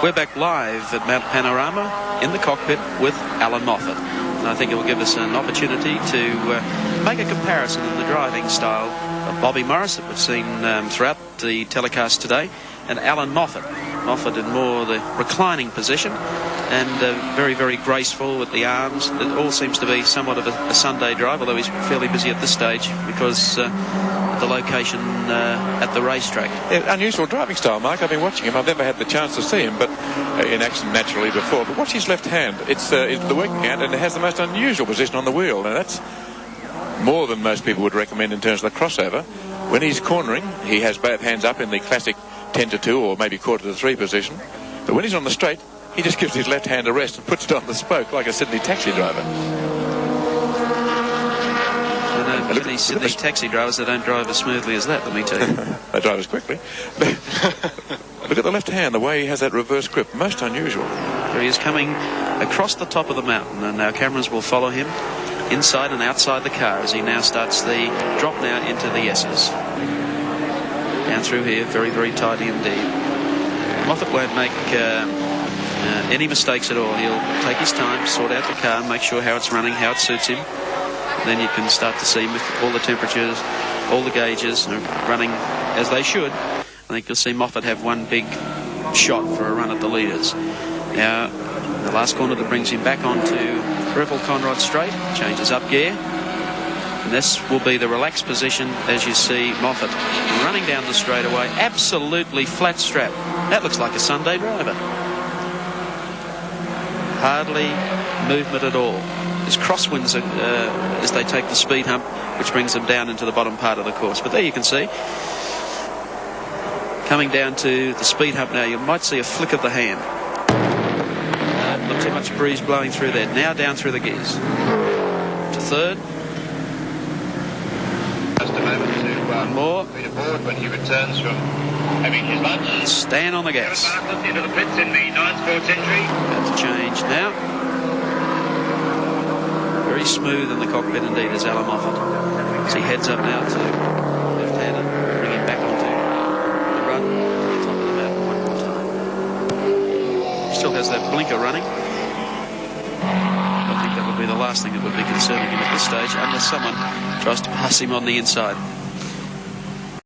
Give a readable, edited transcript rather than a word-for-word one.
We're back live at Mount Panorama in the cockpit with Allan Moffat. And I think it will give us an opportunity to make a comparison in the driving style of Bobby Morris that we've seen throughout the telecast today, and Allan Moffat. Moffat in more the reclining position and very, very graceful with the arms. It all seems to be somewhat of a Sunday drive, although he's fairly busy at this stage because the location at the racetrack. Yeah, unusual driving style, Mark. I've been watching him. I've never had the chance to see him, but in action naturally before. But watch his left hand. It's the working hand, and it has the most unusual position on the wheel. And that's more than most people would recommend in terms of the crossover. When he's cornering, he has both hands up in the classic 10 to 2 or maybe quarter to 3 position. But when he's on the straight, he just gives his left hand a rest and puts it on the spoke like a Sydney taxi driver. Many Sydney taxi drivers, they don't drive as smoothly as that, let me tell you. They drive as quickly. Look at the left hand, the way he has that reverse grip. Most unusual. There he is coming across the top of the mountain, and our cameras will follow him inside and outside the car as he now starts the drop now into the S's. Down through here, very, very tidy indeed. Moffat won't make any mistakes at all. He'll take his time, sort out the car, make sure how it's running, how it suits him. Then you can start to see with all the temperatures, all the gauges are running as they should. I think you'll see Moffat have one big shot for a run at the leaders. Now, the last corner that brings him back onto Triple Conrod Straight, changes up gear. And this will be the relaxed position as you see Moffat running down the straightaway, absolutely flat strap. That looks like a Sunday driver. Hardly movement at all. There's crosswinds as they take the speed hump, which brings them down into the bottom part of the course. But there you can see, coming down to the speed hump now, you might see a flick of the hand. Not too much breeze blowing through there. Now down through the gears. To third. Just a moment to one more. be aboard when he returns from having his lunch. Stand on the gas. Into the pits in the 9 Sports entry. About to change now. Very smooth in the cockpit indeed as Allan Moffat. As he heads up now to left-hander, bring him back onto the run, top of the mountain one more time. Still has that blinker running. I think that would be the last thing that would be concerning him at this stage, unless someone tries to pass him on the inside.